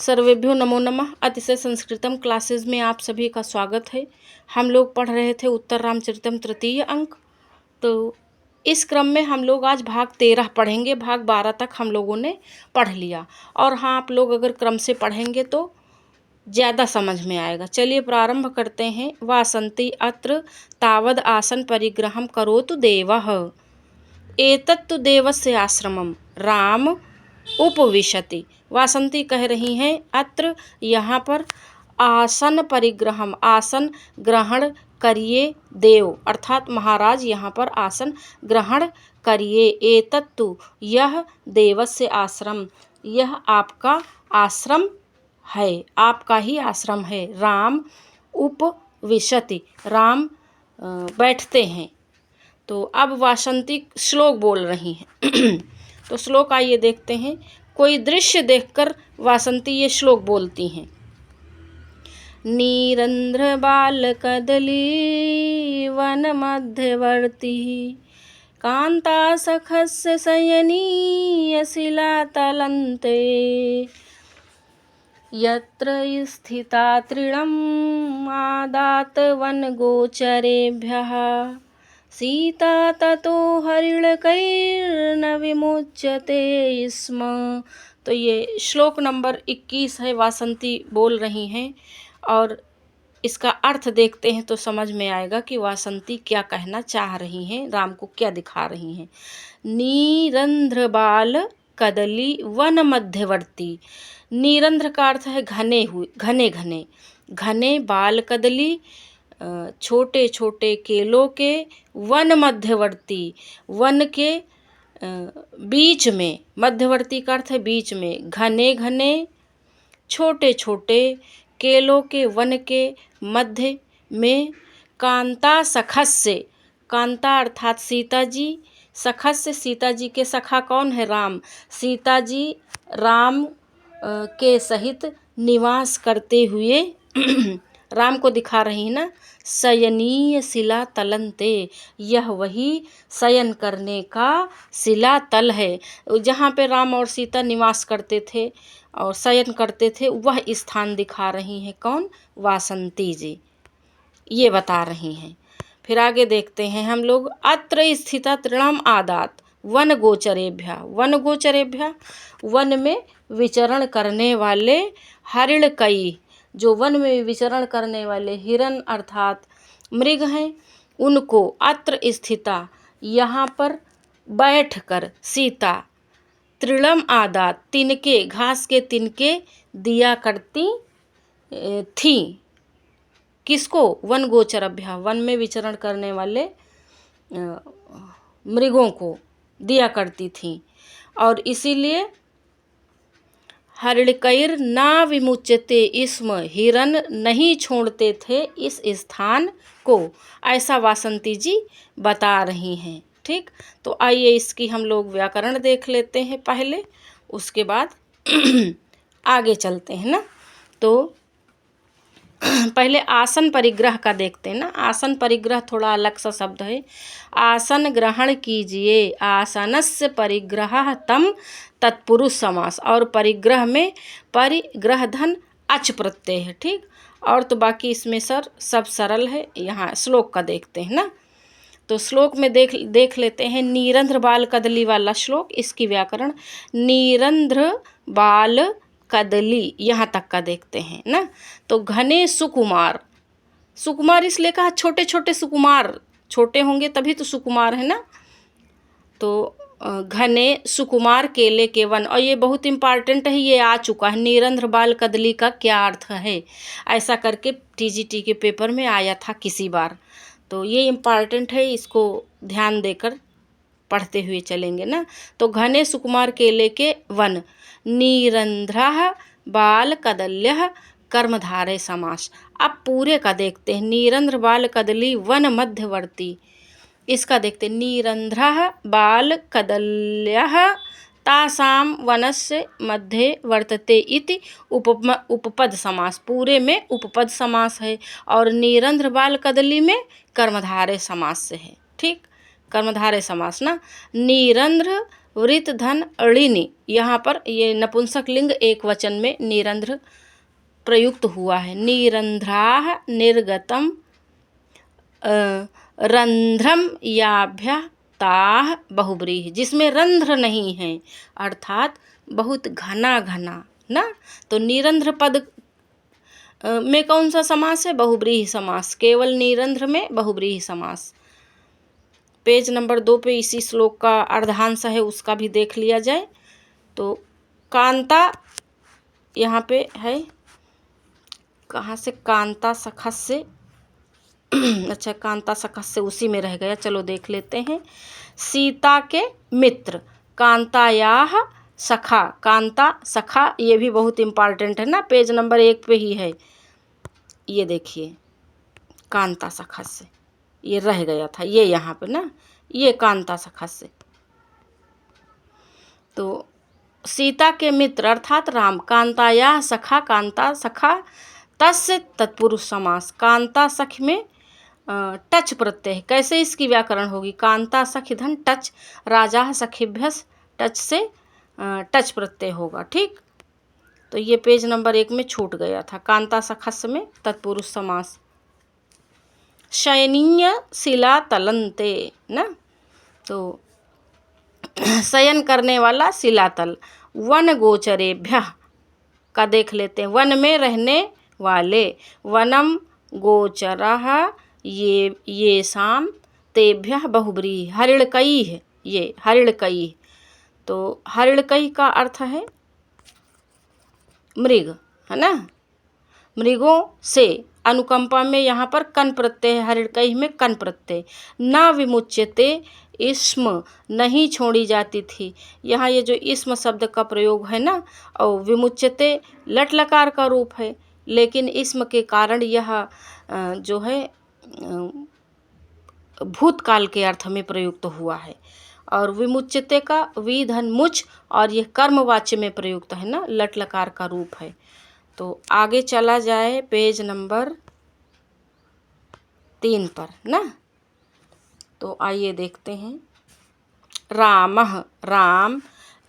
सर्वेभ्यो नमो नमः। अतिशय संस्कृतम क्लासेज में आप सभी का स्वागत है। हम लोग पढ़ रहे थे उत्तर रामचरितम तृतीय अंक। तो इस क्रम में हम लोग आज भाग 13 पढ़ेंगे। भाग 12 तक हम लोगों ने पढ़ लिया, और हाँ, आप लोग अगर क्रम से पढ़ेंगे तो ज़्यादा समझ में आएगा। चलिए प्रारंभ करते हैं। वासंती अत्र तावद आसन परिग्रहम करोतु देवः एतत्तु देवस्य आश्रमम राम उपविशति। वासंती कह रही हैं, अत्र यहाँ पर आसन परिग्रहम, आसन ग्रहण करिए देव, अर्थात महाराज यहाँ पर आसन ग्रहण करिए। एतत्तु यह देवस्य आश्रम, यह आपका आश्रम है, आपका ही आश्रम है। राम उपविशति, राम बैठते हैं। तो अब वासंती श्लोक बोल रही हैं। तो श्लोक आइए देखते हैं। कोई दृश्य देखकर वासंती ये श्लोक बोलती हैं। नीरंध्र बाल कदली वन मध्यवर्ती कांता सखस्य शयनीय शिलातलन्ते यत्र स्थिता तृणम् आदात वन गोचरेभ्यः सीता ततो हरिणकैर्न विमुच्यते स्म। तो ये श्लोक नंबर 21 है। वासंती बोल रही हैं, और इसका अर्थ देखते हैं तो समझ में आएगा कि वासंती क्या कहना चाह रही हैं, राम को क्या दिखा रही हैं। नीरंध्र बाल कदली वन मध्यवर्ती। नीरंध्र का अर्थ है घने हुए, घने घने, घने बाल कदली छोटे छोटे केलों के, वन मध्यवर्ती वन के बीच में, मध्यवर्ती का अर्थ है बीच में, घने घने छोटे छोटे केलों के वन के मध्य में, कांता सखस्य, कांता अर्थात सीता जी, सखस्य सीता जी के सखा कौन है? राम। सीता जी राम के सहित निवास करते हुए राम को दिखा रही है ना। शयनीय शिला तलन्ते, यह वही शयन करने का शिला तल है, जहाँ पे राम और सीता निवास करते थे और शयन करते थे, वह स्थान दिखा रही हैं। कौन? वासंती जी ये बता रही हैं। फिर आगे देखते हैं हम लोग। अत्र स्थिता तृणम आदात वन गोचरेभ्य, वन गोचरेभ्य वन में विचरण करने वाले हरिण कई, जो वन में विचरण करने वाले हिरण अर्थात मृग हैं, उनको अत्र स्थिता यहाँ पर बैठकर सीता तृणम आदात, तिनके, घास के तिनके दिया करती थी। किसको? वन गोचरभ्या, वन में विचरण करने वाले मृगों को दिया करती थी, और इसीलिए हरिणकैर ना विमुच्यते स्म, हिरन नहीं छोड़ते थे इस स्थान को, ऐसा वासंती जी बता रही हैं। ठीक, तो आइए इसकी हम लोग व्याकरण देख लेते हैं पहले, उसके बाद आगे चलते हैं ना। तो पहले आसन परिग्रह का देखते हैं ना। आसन परिग्रह थोड़ा अलग सा शब्द है। आसन ग्रहण कीजिए, आसनस्य परिग्रह तम तत्पुरुष समास, और परिग्रह में परिग्रह धन अच प्रत्यय है। ठीक, और तो बाकी इसमें सब सरल है। यहाँ श्लोक का देखते हैं ना। तो श्लोक में देख लेते हैं। नीरंध्र बाल कदली वाला श्लोक, इसकी व्याकरण। नीरंध्र बाल कदली यहाँ तक का देखते हैं ना। तो घने सुकुमार, सुकुमार इसलिए कहा छोटे छोटे सुकुमार, छोटे होंगे तभी तो सुकुमार है ना। तो घने सुकुमार केले के वन, और ये बहुत इम्पॉर्टेंट है, ये आ चुका है। नीरंध्र बाल कदली का क्या अर्थ है, ऐसा करके टीजीटी के पेपर में आया था किसी बार। तो ये इम्पॉर्टेंट है, इसको ध्यान देकर पढ़ते हुए चलेंगे ना। तो घने सुकुमार केले के वन, नीरंध्रः बाल कदल्यः कर्मधारय समास। अब पूरे का देखते हैं। नीरंध्र बाल कदली वन मध्यवर्ती, इसका देखते हैं। नीरंध्रः बाल कदल्यः तासाम वनस्य मध्ये वर्तते इति उपपद समास, पूरे में उपपद समास है, और नीरंध्र बाल कदली में कर्मधारय समास से है। ठीक, कर्मधारय समास ना। नीरंध्र वृत धन अणिनि, यहाँ पर ये नपुंसक लिंग एक वचन में निरंध्र प्रयुक्त हुआ है। निरंध्राः निर्गतम रंध्रम याभ्यः ताः बहुब्रीहि, जिसमें रंध्र नहीं है अर्थात बहुत घना घना ना। तो निरंध्र पद में कौन सा समास है? बहुब्रीहि समास। केवल निरंध्र में बहुब्रीहि समास। पेज नंबर 2 पे इसी श्लोक का अर्धांश है, उसका भी देख लिया जाए। तो कांता यहाँ पे है, कहाँ से? कांता सखस से अच्छा, कांता सखस से उसी में रह गया, चलो देख लेते हैं। सीता के मित्र कांतायाः सखा, कांता सखा ये भी बहुत इम्पॉर्टेंट है ना, पेज नंबर 1 पे ही है। ये देखिए कांता सखस से ये रह गया था, ये यहाँ पे ना, ये कांता सखस से। तो सीता के मित्र अर्थात राम, कांतायाः सखा, कांता सखा, तस्य तत्पुरुष समास। कांता सख में टच प्रत्यय है। कैसे इसकी व्याकरण होगी? कांता सखी धन टच, राजा सखीभ्यस, टच से टच प्रत्यय होगा। ठीक, तो ये पेज नंबर 1 में छूट गया था। कांता सखस में तत्पुरुष समास। शयनीय शिला तलंते ना, तो शयन करने वाला शिलातल। वन गोचरेभ्यः का देख लेते हैं, वन में रहने वाले। वनम गोचरः ये शाम तेभ्यः बहुब्रीहि, हरिणकई है ये, हरिणकई। तो हरिणकई का अर्थ है मृग, है ना, मृगों से। अनुकंपा में यहाँ पर कन प्रत्यय है, हरिणकई में कन प्रत्यय। न विमुच्यते, इस्म नहीं छोड़ी जाती थी। यहाँ ये जो इस्म शब्द का प्रयोग है ना, और विमुच्यते लट लकार का रूप है, लेकिन इस्म के कारण यह जो है भूतकाल के अर्थ में प्रयुक्त हुआ है। और विमुच्यते का वी धन मुच, और यह कर्मवाच्य में प्रयुक्त है ना, लट लकार का रूप है। तो आगे चला जाए पेज नंबर 3 पर ना, तो आइए देखते हैं। रामः राम,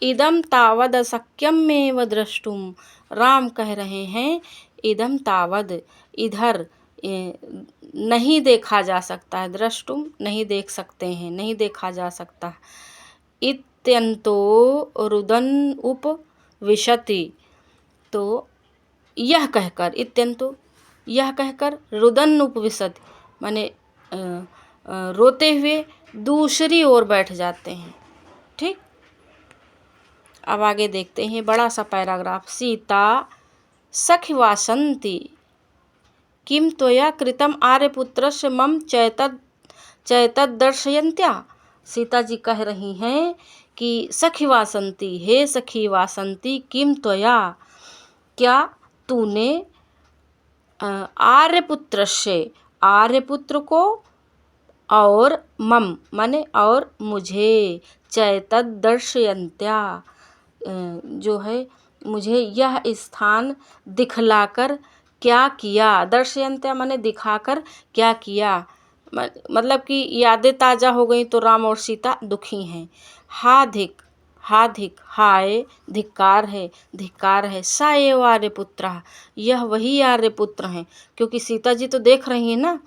इदम तावद शक्यमेव द्रष्टुम, राम कह रहे हैं इदम तावद इधर नहीं देखा जा सकता है, द्रष्टुम नहीं देख सकते हैं, नहीं देखा जा सकता। इत्यंतो रुदन उपविशति, तो यह कहकर, इत्यंतो यह कहकर, रुदन उपविशति माने रोते हुए दूसरी ओर बैठ जाते हैं। ठीक, अब आगे देखते हैं बड़ा सा पैराग्राफ। सीता सखिवासन्ति किम त्वया कृतम आर्यपुत्रस्य मम चैतद दर्शयन्त्या। सीता जी कह रही हैं कि सखी वासंती, हे सखी वासंती, किम त्वया क्या तूने आर्यपुत्रस्य आर्यपुत्र को, और मम माने और मुझे, चैतद दर्शयन्त्या जो है मुझे यह स्थान दिखलाकर क्या किया। दर्शयन्त्या माने दिखाकर क्या किया, मतलब कि यादें ताज़ा हो गई तो राम और सीता दुखी हैं। हाधिक, हाय धिक्कार है, धिक्कार है। सा एव आर्यपुत्र, यह वही आर्यपुत्र हैं, क्योंकि सीता जी तो देख रही हैं ना।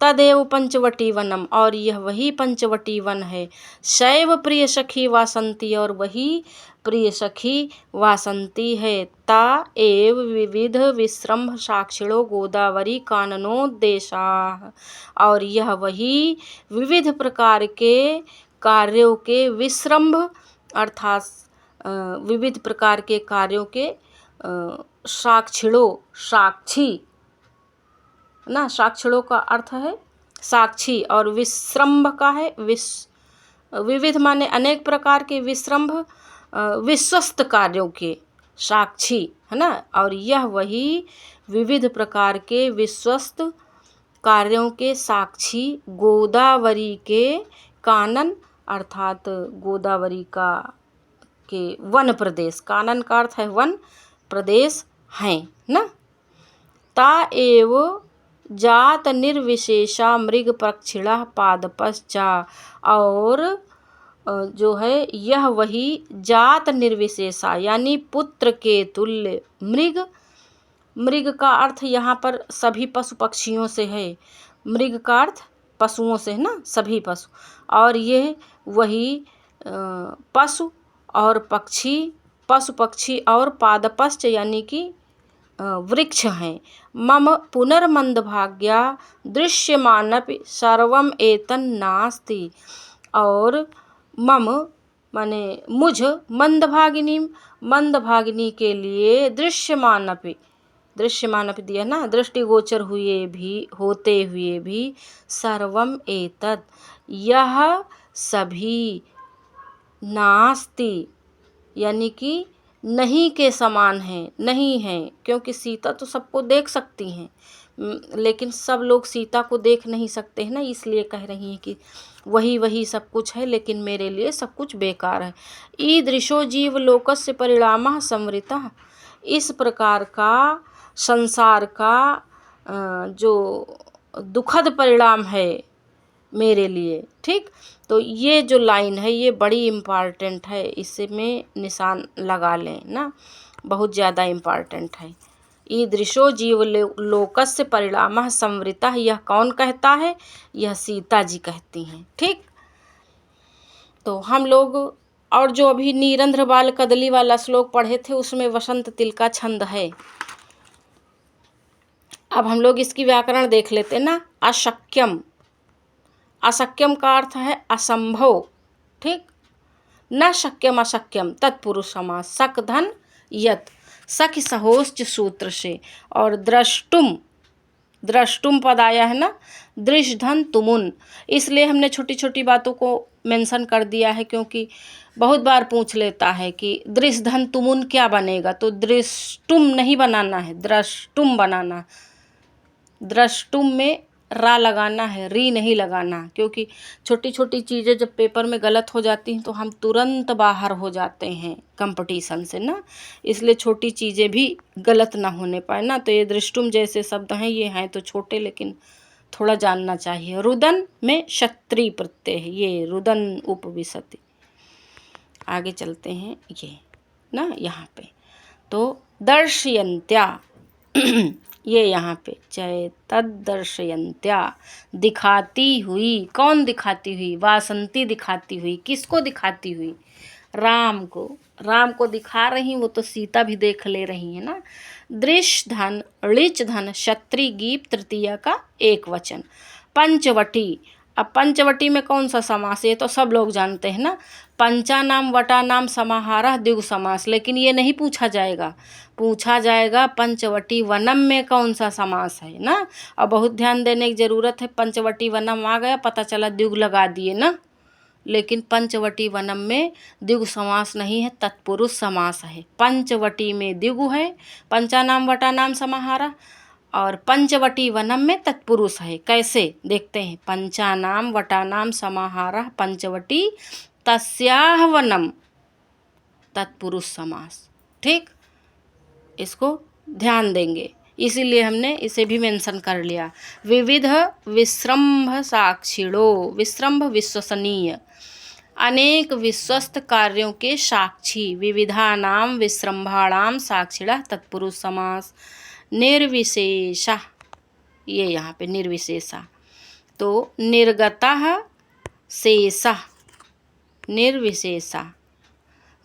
तदेव पंचवटी वनम, और यह वही पंचवटी वन है। शैव प्रिय सखी वासंती, और वही प्रिय सखी वासंती है। ता एव विविध विश्रम्भ साक्षिणो गोदावरी काननोद्देशाः, और यह वही विविध प्रकार के कार्यों के विश्रम्भ अर्थात विविध प्रकार के कार्यों के साक्षिणो, साक्षी ना, साक्षिणों का अर्थ है साक्षी, और विश्रम्भ का है विविध माने अनेक प्रकार के, विश्रम्भ विश्वस्त कार्यों के साक्षी, है ना। और यह वही विविध प्रकार के विश्वस्त कार्यों के साक्षी गोदावरी के कानन अर्थात गोदावरी का के वन प्रदेश, कानन का अर्थ है वन प्रदेश हैं ना। ता एव जात निर्विशेषा मृग पक्षिणः पादपश्चा, और जो है यह वही जात निर्विशेषा यानी पुत्र के तुल्य मृग। मृग का अर्थ यहाँ पर सभी पशु पक्षियों से है। मृग का अर्थ पशुओं से है ना, सभी पशु। और ये वही पशु और पक्षी, पशु पक्षी और पादपश्च यानी कि वृक्ष हैं। मम पुनर्मंदभाग्या दृश्यमानपि सर्वम एतन नास्ति। और मम माने मुझ, मंदभागिनी, मंदभागिनी के लिए दृश्यमानपि, दृश्यमानपि दिया ना, दृष्टिगोचर हुए भी, होते हुए भी, सर्वम एतत् यह सभी, नास्ति यानी कि नहीं के समान है, नहीं है। क्योंकि सीता तो सबको देख सकती हैं, लेकिन सब लोग सीता को देख नहीं सकते हैं ना, इसलिए कह रही हैं कि वही वही सब कुछ है, लेकिन मेरे लिए सब कुछ बेकार है। ईदृशो जीव लोकस्य परिणामः संवृतः, इस प्रकार का संसार का जो दुखद परिणाम है मेरे लिए। ठीक, तो ये जो लाइन है ये बड़ी इम्पॉर्टेंट है, इसे में निशान लगा लें ना, बहुत ज़्यादा इम्पॉर्टेंट है। ईदृशो जीव लोकस्य परिणामः संवृतः, यह कौन कहता है? यह सीता जी कहती हैं। ठीक, तो हम लोग और जो अभी नीरंध्र बाल कदली वाला श्लोक पढ़े थे उसमें वसंत तिल का छंद है। अब हम लोग इसकी व्याकरण देख लेते ना। अशक्यम, अशक्यम का अर्थ है असंभव। ठीक, न शक्यम अशक्यम तत्पुरुष समास, सक धन यत, सख सहोश्च सूत्र से। और द्रष्टुम, द्रष्टुम पद आया है ना, दृश धन तुमुन, इसलिए हमने छोटी छोटी बातों को मेंशन कर दिया है, क्योंकि बहुत बार पूछ लेता है कि दृश धन तुमुन क्या बनेगा, तो दृष्टुम नहीं बनाना है, द्रष्टुम बनाना। द्रष्टुम में रा लगाना है, री नहीं लगाना, क्योंकि छोटी छोटी चीज़ें जब पेपर में गलत हो जाती हैं तो हम तुरंत बाहर हो जाते हैं कंपटीशन से ना, इसलिए छोटी चीज़ें भी गलत ना होने पाए ना। तो ये दृष्टुम जैसे शब्द हैं, ये हैं तो छोटे लेकिन थोड़ा जानना चाहिए। रुदन में क्षत्रिय प्रत्यय है, ये रुदन उपविशति। आगे चलते हैं ये ना, यहाँ पे तो दर्शयन्त्या ये यहाँ पे चय तद्दर्शयन्त्या, दिखाती हुई, कौन दिखाती हुई? वासंती दिखाती हुई। किसको दिखाती हुई? राम को, राम को दिखा रही, वो तो सीता भी देख ले रही है ना। दृश्य धन ऋच धन क्षत्रिय गीप तृतीया का एक वचन। पंचवटी, अब पंचवटी में कौन सा समास है? ये तो सब लोग जानते हैं ना, पंचा नाम वटा नाम समाहारः द्विगु समास। लेकिन ये नहीं पूछा जाएगा, पूछा जाएगा पंचवटी वनम में कौन सा समास है ना। और बहुत ध्यान देने की ज़रूरत है, पंचवटी वनम आ गया, पता चला द्विगु लगा दिए ना, लेकिन पंचवटी वनम में द्विगु समास नहीं है, तत्पुरुष समास है। पंचवटी में द्विगु है, पंचा नाम वटा नाम समाहारः, और पंचवटी वनम में तत्पुरुष है। कैसे देखते हैं, पंचानाम वटानाम समाहारः पंचवटी तस्याह वनम, तत्पुरुष समास। ठीक, इसको ध्यान देंगे, इसीलिए हमने इसे भी मेंशन कर लिया। विविध विश्रम्भ साक्षिणो, विश्रम्भ विश्वसनीय, अनेक विश्वस्त कार्यों के साक्षी। विविधानाम विश्रम्भाणाम साक्षिणः तत्पुरुष समास। निर्विशेषा, ये यहाँ पे निर्विशेषा, तो निर्गतः शेषः, निर्विशेषा,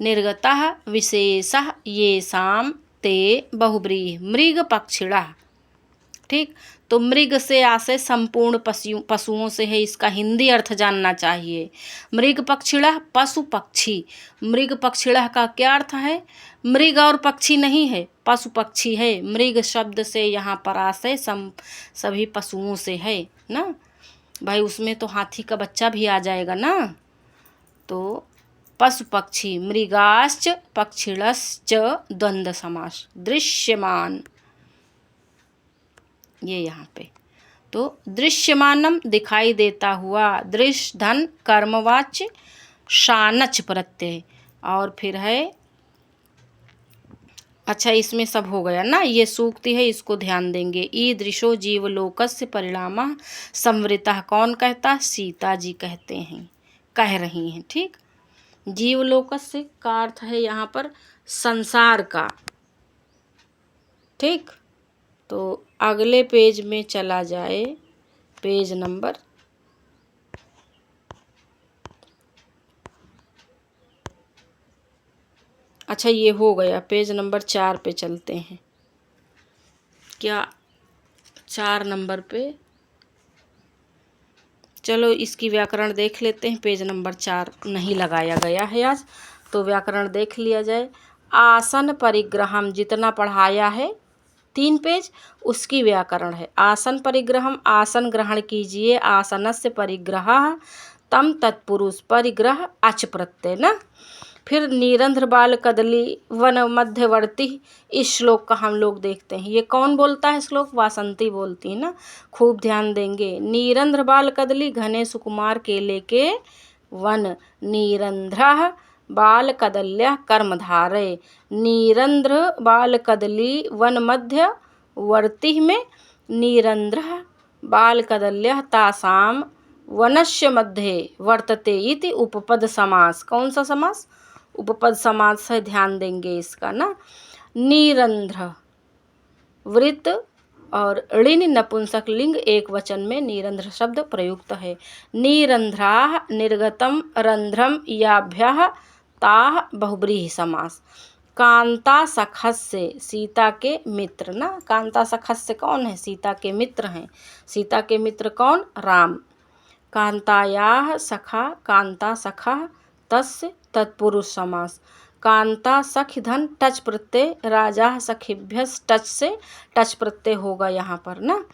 निर्गतः विशेषः येषां ते बहुब्रीहि मृग पक्षिणः। ठीक, तो मृग से आशय संपूर्ण पशुओं से है, इसका हिंदी अर्थ जानना चाहिए। मृग पक्षिणः पशु पक्षी, मृग पक्षिणः का क्या अर्थ है? मृग और पक्षी नहीं है, पशु पक्षी है। मृग शब्द से यहाँ पर आशय सभी पशुओं से है ना भाई, उसमें तो हाथी का बच्चा भी आ जाएगा ना। तो पशु पक्षी, मृगाश्च पक्षिणश्च द्वंद्व समास। दृश्यमान, ये यहाँ पे तो दृश्यमानम दिखाई देता हुआ, दृश्य धन कर्मवाच्य शानच प्रत्यय, और फिर है, अच्छा इसमें सब हो गया ना, ये सूक्ति है, इसको ध्यान देंगे। ईदृशो जीवलोकस्य परिणामः संवृतः, कौन कहता? सीता जी कहते हैं, कह रही हैं। ठीक, जीवलोकस्य का अर्थ है यहाँ पर संसार का। ठीक, तो अगले पेज में चला जाए, पेज नंबर 4 पे चलते हैं। क्या 4 नंबर पे, चलो इसकी व्याकरण देख लेते हैं। पेज नंबर 4 नहीं लगाया गया है आज, तो व्याकरण देख लिया जाए। आसन परिग्रहम, जितना पढ़ाया है 3 पेज उसकी व्याकरण है। आसन परिग्रहम, आसन ग्रहण कीजिए। आसनस्य परिग्रह तम तत्पुरुष, परिग्रह अच प्रत्यय ना। फिर निरंध्र बाल कदली वन मध्यवर्ती, इस श्लोक का हम लोग देखते हैं। ये कौन बोलता है श्लोक? वासंती बोलती है ना। खूब ध्यान देंगे। निरंध्र बाल कदली घने सुकुमार केले के वन, निरंध्र बाल कदल्य कर्मधारय। निरंध्र बाल कदली वन मध्यवर्ती में निरंध्र बाल कदल्य तासाम वनस्य मध्ये वर्तते इति उपपद समास। कौन सा समास? उपपद समास है, ध्यान देंगे इसका ना। निरंध्र वृत्त और ऋण नपुंसक लिंग एक वचन में निरंध्र शब्द प्रयुक्त है। निरंध्राः निर्गतम रंध्रम याभ्यः ताः बहुब्रीहि समास। कांता सखस्य, सीता के मित्र ना। कांता सखस्य कौन है? सीता के मित्र हैं। सीता के मित्र कौन? राम। कांतायाः सखा, कांता सखा तस्य तत्पुरुष समास। कांता सखी धन टच प्रत्यय, राजा सखीभ्यस टच से टच प्रत्यय होगा यहाँ पर ना।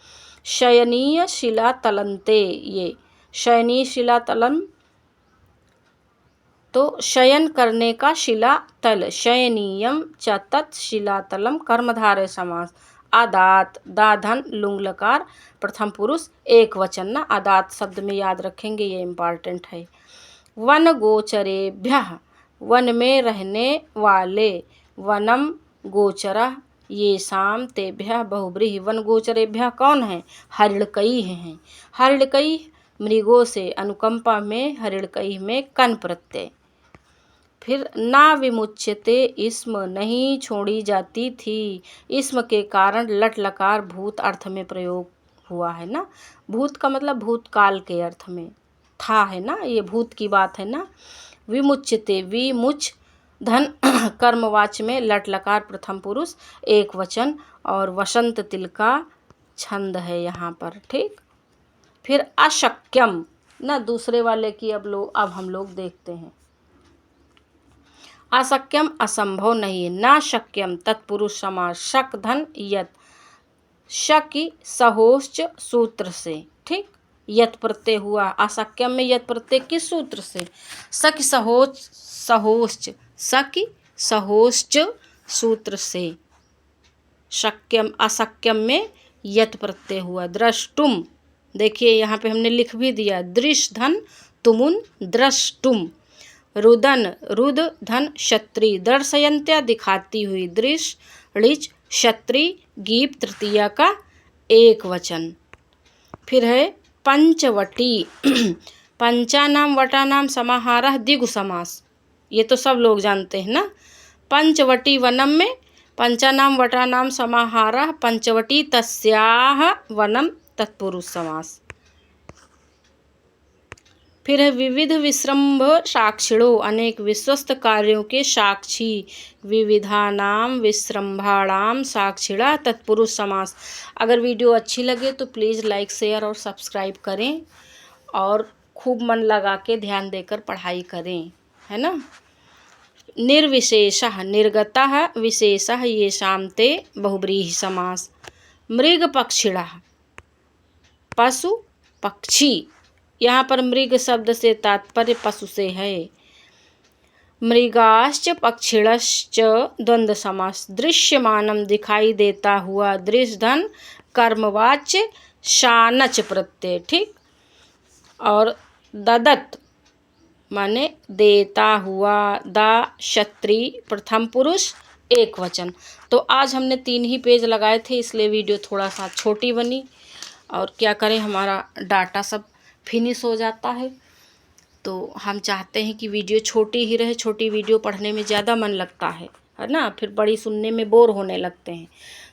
शयनीय शिला तलंते, ये शयनीय शिला तलन, तो शयन करने का शिला तल, शयनीयम च तत् शिलातलम कर्मधारय समास। आदात, दाधन लुंग लकार प्रथम पुरुष एक वचन ना। आदात शब्द में याद रखेंगे, ये इम्पॉर्टेंट है। वन गोचरेभ्यः, वन में रहने वाले। वनम गोचरः येषाम तेभ्यः बहुब्रीहि। वन गोचरेभ्यः कौन है? हरिणकई हैं। हरिणकई मृगों से, अनुकंपा में हरिणकई में कन प्रत्यय। फिर ना विमुच्यते, इसम नहीं छोड़ी जाती थी। इसम के कारण लट लकार भूत अर्थ में प्रयोग हुआ है ना। भूत का मतलब भूतकाल के अर्थ में था है ना, ये भूत की बात है ना। विमुच्यते, विमुच धन कर्मवाच्य में लट लकार प्रथम पुरुष एक वचन और वसंत तिल का छंद है यहाँ पर। ठीक, फिर अशक्यम ना, दूसरे वाले की अब हम लोग देखते हैं। अशक्यम असंभव नहीं है। ना शक्यम तत्पुरुष समास। शक धन यत, शकी सहोश्च सूत्र से। ठीक, यत प्रत्यय हुआ। अशक्यम में यत प्रत्यय किस सूत्र से? सखी सहोश्च, सखी सहोश्च सूत्र से शक्यम, अशक्यम में यत प्रत्यय हुआ। द्रष्टुम, देखिए यहाँ पे हमने लिख भी दिया, दृश धन तुमुन द्रष्टुम। रुदन, रुद धन क्षत्रि, दर्शयंत्या दिखाती हुई, दृश्य ऋच क्षत्रि गीप तृतीया का एक वचन। फिर है पंचवटी, पंचानाम वटानाम समाहारः द्विगु समास। ये तो सब लोग जानते हैं ना। पंचवटी वनम में पंचानाम वटानाम समाहारः पंचवटी तस्याः वनम तत्पुरुष समास। फिर है विविध विश्रम्भ साक्षिणो, अनेक विश्वस्त कार्यों के साक्षी। विविधानाम विश्रम्भाणाम साक्षिणा तत्पुरुष समास। अगर वीडियो अच्छी लगे तो प्लीज़ लाइक शेयर और सब्सक्राइब करें और खूब मन लगा के ध्यान देकर पढ़ाई करें, है ना। निर्विशेषः, निर्गतः विशेषः येषां ते बहुब्रीहि समास। मृग पक्षिणः, पशु पक्षी, यहाँ पर मृग शब्द से तात्पर्य पशु से है। मृगाश्च पक्षिणश्च द्वंद्व समास। दृश्यमानम दिखाई देता हुआ, दृश्य धन कर्मवाच्य शानच प्रत्यय। ठीक, और ददत माने देता हुआ, दा क्षत्रि प्रथम पुरुष एक वचन। तो आज हमने 3 ही पेज लगाए थे, इसलिए वीडियो थोड़ा सा छोटी बनी। और क्या करें, हमारा डाटा सब फिनिश हो जाता है। तो हम चाहते हैं कि वीडियो छोटी ही रहे, छोटी वीडियो पढ़ने में ज़्यादा मन लगता है ना, फिर बड़ी सुनने में बोर होने लगते हैं।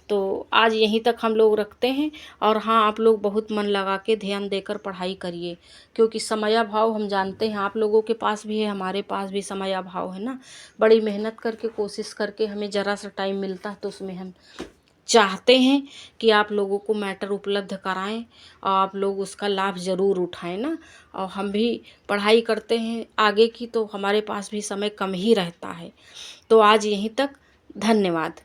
तो आज यहीं तक हम लोग रखते हैं। और हाँ, आप लोग बहुत मन लगा के ध्यान देकर पढ़ाई करिए, क्योंकि समयाभाव हम जानते हैं, आप लोगों के पास भी है, हमारे पास भी समयाभाव है ना। बड़ी मेहनत करके, कोशिश करके हमें ज़रा सा टाइम मिलता है, तो उसमें हम चाहते हैं कि आप लोगों को मैटर उपलब्ध कराएं और आप लोग उसका लाभ ज़रूर उठाएं ना। और हम भी पढ़ाई करते हैं आगे की, तो हमारे पास भी समय कम ही रहता है। तो आज यहीं तक, धन्यवाद।